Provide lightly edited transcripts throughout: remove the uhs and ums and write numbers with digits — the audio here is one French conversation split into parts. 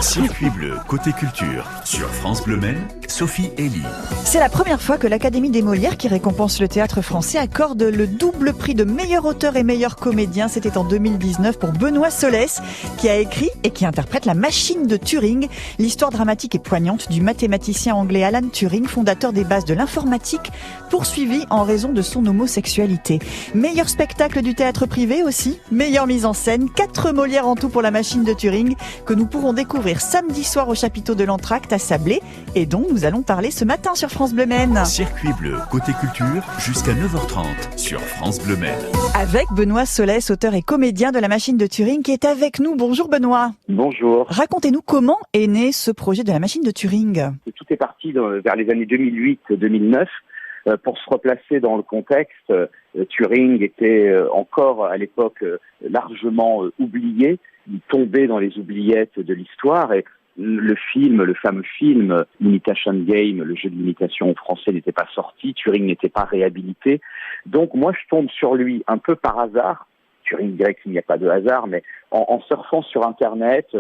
Circuit bleu, côté culture, sur France Bleu Maine, Sophie Elie. C'est la première fois que l'Académie des Molières, qui récompense le théâtre français, accorde le double prix de meilleur auteur et meilleur comédien. C'était en 2019 pour Benoît Solès, qui a écrit et qui interprète La Machine de Turing, l'histoire dramatique et poignante du mathématicien anglais Alan Turing, fondateur des bases de l'informatique, poursuivi en raison de son homosexualité. Meilleur spectacle du théâtre privé aussi, meilleure mise en scène, 4 Molières en tout pour La Machine de Turing, que nous pourrons découvrir samedi soir au chapiteau de l'Entracte à Sablé, et dont nous allons parler ce matin sur France Bleu Maine. Circuit bleu, côté culture, jusqu'à 9h30 sur France Bleu Maine. Avec Benoît Solès, auteur et comédien de La Machine de Turing, qui est avec nous. Bonjour Benoît. Bonjour. Racontez-nous comment est né ce projet de La Machine de Turing. Tout est parti vers les années 2008-2009. Pour se replacer dans le contexte, Turing était encore à l'époque largement oublié. Il tombait dans les oubliettes de l'histoire et le fameux film Imitation Game, le jeu de l'imitation français n'était pas sorti, Turing n'était pas réhabilité. Donc moi je tombe sur lui un peu par hasard. Turing dirait qu'il n'y a pas de hasard, mais en surfant sur Internet,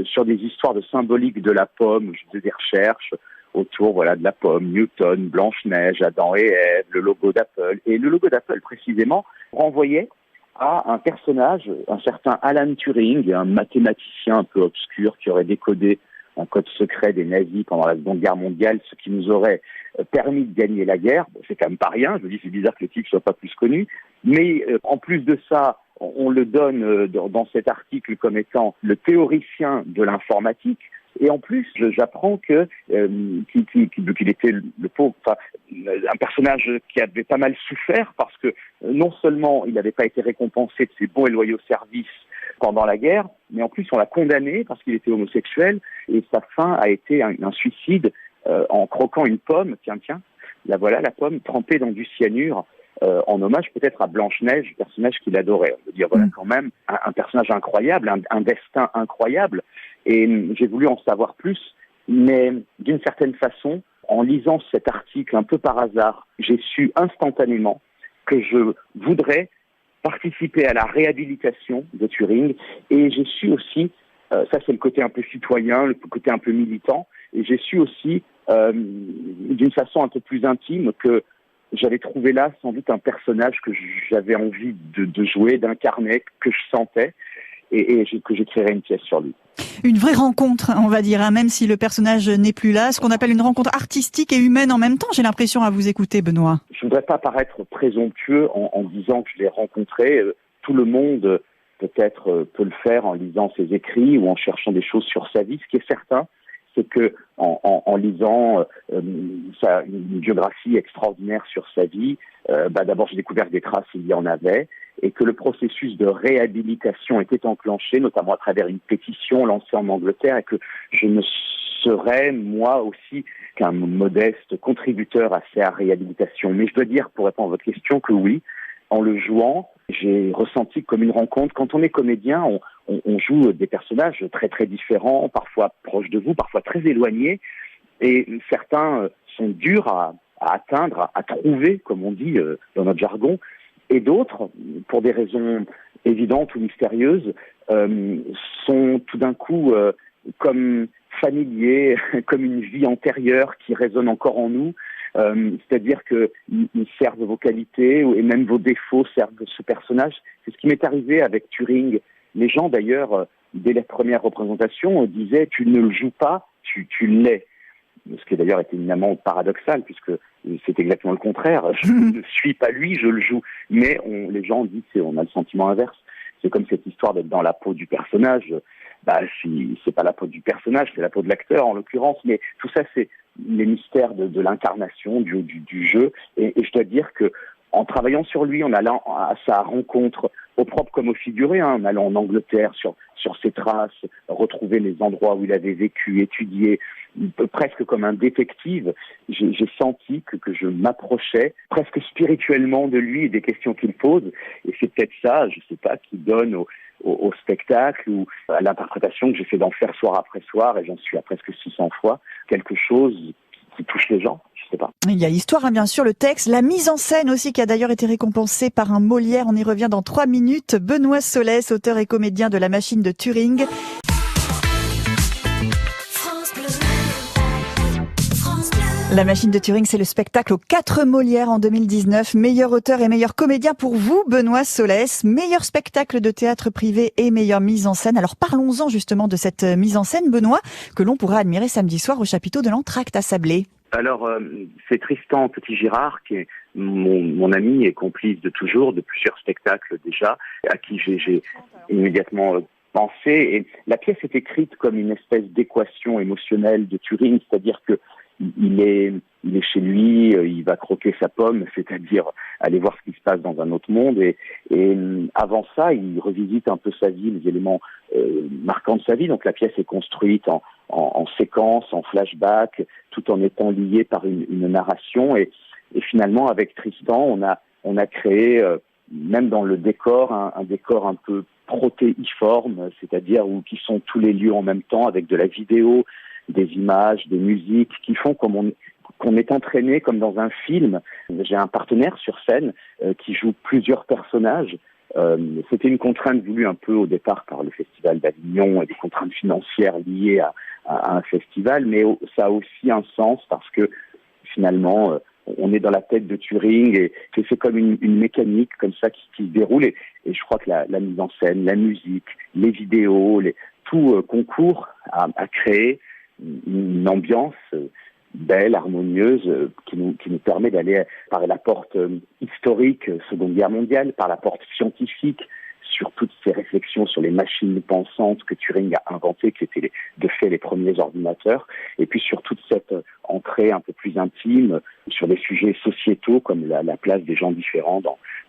sur des histoires de symbolique de la pomme, je faisais des recherches autour de la pomme, Newton, Blanche-Neige, Adam et Ève, le logo d'Apple. Et le logo d'Apple précisément renvoyait à un personnage, un certain Alan Turing, un mathématicien un peu obscur qui aurait décodé un code secret des nazis pendant la Seconde Guerre mondiale, ce qui nous aurait permis de gagner la guerre. C'est quand même pas rien, je me dis c'est bizarre que le type soit pas plus connu. Mais en plus de ça, on le donne dans cet article comme étant le théoricien de l'informatique. Et en plus, j'apprends qu'il était le pauvre, un personnage qui avait pas mal souffert parce que non seulement il n'avait pas été récompensé de ses bons et loyaux services pendant la guerre, mais en plus on l'a condamné parce qu'il était homosexuel et sa fin a été un suicide en croquant une pomme. Tiens, la pomme trempée dans du cyanure. En hommage peut-être à Blanche-Neige, personnage qu'il adorait. On peut dire quand même un personnage incroyable, un destin incroyable. Et j'ai voulu en savoir plus, mais d'une certaine façon, en lisant cet article un peu par hasard, j'ai su instantanément que je voudrais participer à la réhabilitation de Turing. Et j'ai su aussi, ça c'est le côté un peu citoyen, le côté un peu militant, et j'ai su aussi, d'une façon un peu plus intime, que j'avais trouvé là sans doute un personnage que j'avais envie de jouer, d'incarner, que je sentais, et que j'écrirais une pièce sur lui. Une vraie rencontre, on va dire, même si le personnage n'est plus là, ce qu'on appelle une rencontre artistique et humaine en même temps, j'ai l'impression à vous écouter, Benoît. Je voudrais pas paraître présomptueux en disant que je l'ai rencontré. Tout le monde peut-être peut le faire en lisant ses écrits ou en cherchant des choses sur sa vie. Ce qui est certain, c'est que en lisant une biographie extraordinaire sur sa vie, d'abord j'ai découvert que des traces il y en avait, et que le processus de réhabilitation était enclenché, notamment à travers une pétition lancée en Angleterre, et que je ne serais, moi aussi, qu'un modeste contributeur à sa réhabilitation. Mais je dois dire, pour répondre à votre question, que oui, en le jouant, j'ai ressenti comme une rencontre. Quand on est comédien, on joue des personnages très très différents, parfois proches de vous, parfois très éloignés, et certains sont durs à atteindre, à trouver, comme on dit dans notre jargon, et d'autres, pour des raisons évidentes ou mystérieuses, sont tout d'un coup comme familiers, comme une vie antérieure qui résonne encore en nous. C'est-à-dire qu'ils servent vos qualités et même vos défauts servent ce personnage. C'est ce qui m'est arrivé avec Turing. Les gens, d'ailleurs, dès la première représentation, disaient « tu ne le joues pas, tu l'es ». Ce qui d'ailleurs était éminemment paradoxal, puisque c'est exactement le contraire. Je ne suis pas lui, je le joue. Mais les gens disent on a le sentiment inverse. C'est comme cette histoire d'être dans la peau du personnage. Si c'est pas la peau du personnage, c'est la peau de l'acteur en l'occurrence. Mais tout ça, c'est les mystères de l'incarnation, du jeu. Et je dois dire que en travaillant sur lui, en allant à sa rencontre, au propre comme au figuré, en allant en Angleterre sur ses traces, retrouver les endroits où il avait vécu, étudié, presque comme un détective, j'ai senti que je m'approchais presque spirituellement de lui et des questions qu'il pose. Et c'est peut-être ça, je sais pas, qui donne au spectacle ou à l'interprétation que j'essaie d'en faire soir après soir, et j'en suis à presque 600 fois, quelque chose qui touche les gens. Je sais pas. Il y a l'histoire, bien sûr, le texte, la mise en scène aussi, qui a d'ailleurs été récompensée par un Molière. On y revient dans 3 minutes. Benoît Solès, auteur et comédien de La Machine de Turing. La machine de Turing, c'est le spectacle aux 4 Molières en 2019. Meilleur auteur et meilleur comédien pour vous, Benoît Solès. Meilleur spectacle de théâtre privé et meilleure mise en scène. Alors parlons-en justement de cette mise en scène, Benoît, que l'on pourra admirer samedi soir au chapiteau de l'Entracte à Sablé. Alors, c'est Tristan Petit-Girard, qui est mon ami et complice de toujours, de plusieurs spectacles déjà, à qui j'ai immédiatement pensé. Et la pièce est écrite comme une espèce d'équation émotionnelle de Turing, c'est-à-dire que il est chez lui, il va croquer sa pomme, c'est-à-dire aller voir ce qui se passe dans un autre monde. Et avant ça, il revisite un peu sa vie, les éléments marquants de sa vie. Donc la pièce est construite en séquences, en flashback, tout en étant liée par une narration. Et finalement, avec Tristan, on a créé, même dans le décor, un décor un peu protéiforme, c'est-à-dire qui sont tous les lieux en même temps, avec de la vidéo, des images, des musiques qui font qu'on est entraîné comme dans un film. J'ai un partenaire sur scène qui joue plusieurs personnages. C'était une contrainte voulue un peu au départ par le Festival d'Avignon et des contraintes financières liées à un festival, mais ça a aussi un sens parce que finalement on est dans la tête de Turing et c'est comme une mécanique comme ça qui se déroule et je crois que la mise en scène, la musique, les vidéos, tout concourt à créer une ambiance belle, harmonieuse, qui nous permet d'aller par la porte historique, Seconde Guerre mondiale, par la porte scientifique, sur toutes ces réflexions sur les machines pensantes que Turing a inventées, qui étaient de fait les premiers ordinateurs, et puis sur toute cette entrée un peu plus intime sur des sujets sociétaux comme la place des gens différents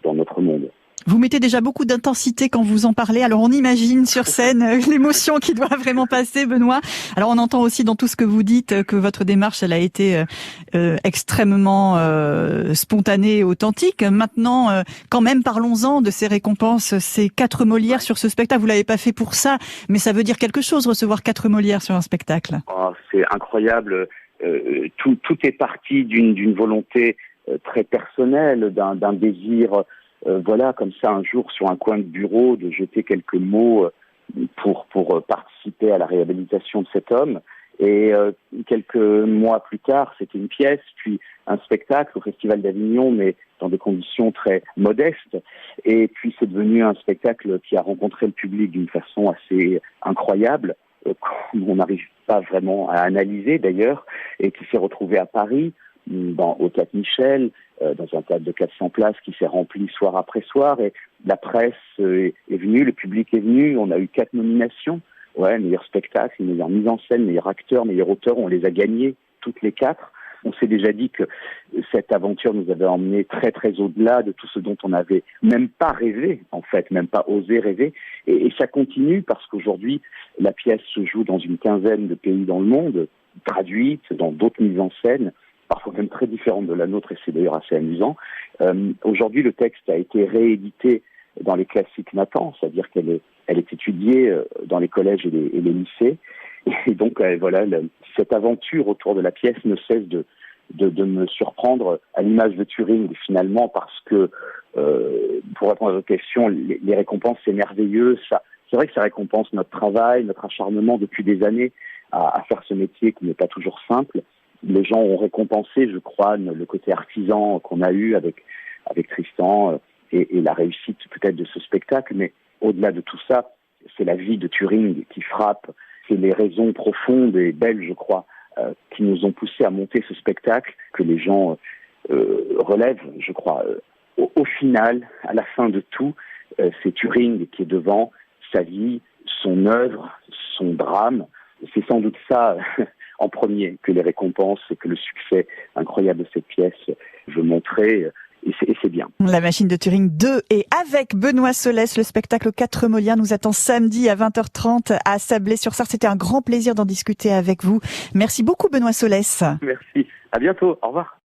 dans notre monde. Vous mettez déjà beaucoup d'intensité quand vous en parlez, alors on imagine sur scène l'émotion qui doit vraiment passer, Benoît. Alors on entend aussi dans tout ce que vous dites que votre démarche, elle a été extrêmement spontanée et authentique. Maintenant, quand même, parlons-en de ces récompenses, ces 4 Molières sur ce spectacle. Vous l'avez pas fait pour ça, mais ça veut dire quelque chose, recevoir 4 Molières sur un spectacle. Oh, c'est incroyable. Tout est parti d'une volonté très personnelle, d'un désir... voilà, comme ça, un jour, sur un coin de bureau, de jeter quelques mots pour participer à la réhabilitation de cet homme. Et quelques mois plus tard, c'était une pièce, puis un spectacle au Festival d'Avignon, mais dans des conditions très modestes. Et puis, c'est devenu un spectacle qui a rencontré le public d'une façon assez incroyable, qu'on n'arrive pas vraiment à analyser d'ailleurs, et qui s'est retrouvé à Paris, au Théâtre Michel, dans un théâtre de 400 places qui s'est rempli soir après soir, et la presse est venue, le public est venu, on a eu 4 nominations, meilleur spectacle, meilleure mise en scène, meilleur acteur, meilleur auteur, on les a gagnés toutes les 4. On s'est déjà dit que cette aventure nous avait emmené très très au-delà de tout ce dont on n'avait même pas rêvé, en fait, même pas osé rêver, et ça continue parce qu'aujourd'hui la pièce se joue dans une quinzaine de pays dans le monde, traduite dans d'autres mises en scène, parfois même très différente de la nôtre, et c'est d'ailleurs assez amusant. Aujourd'hui, le texte a été réédité dans les classiques Nathan, c'est-à-dire qu'elle est étudiée dans les collèges et les lycées. Et donc, voilà, cette aventure autour de la pièce ne cesse de me surprendre à l'image de Turing, finalement, parce que, pour répondre à votre question, les récompenses, c'est merveilleux. C'est vrai que ça récompense notre travail, notre acharnement depuis des années à faire ce métier qui n'est pas toujours simple. Les gens ont récompensé, je crois, le côté artisan qu'on a eu avec Tristan et la réussite peut-être de ce spectacle. Mais au-delà de tout ça, c'est la vie de Turing qui frappe. C'est les raisons profondes et belles, je crois, qui nous ont poussés à monter ce spectacle, que les gens relèvent, je crois. Au final, à la fin de tout, c'est Turing qui est devant, sa vie, son œuvre, son drame. C'est sans doute ça... en premier, que les récompenses et que le succès incroyable de cette pièce veut montrer, et c'est bien. La machine de Turing 2 et avec Benoît Solès, le spectacle aux 4 Molières nous attend samedi à 20h30 à Sablé-sur-Sarthe. C'était un grand plaisir d'en discuter avec vous. Merci beaucoup Benoît Solès. Merci, à bientôt, au revoir.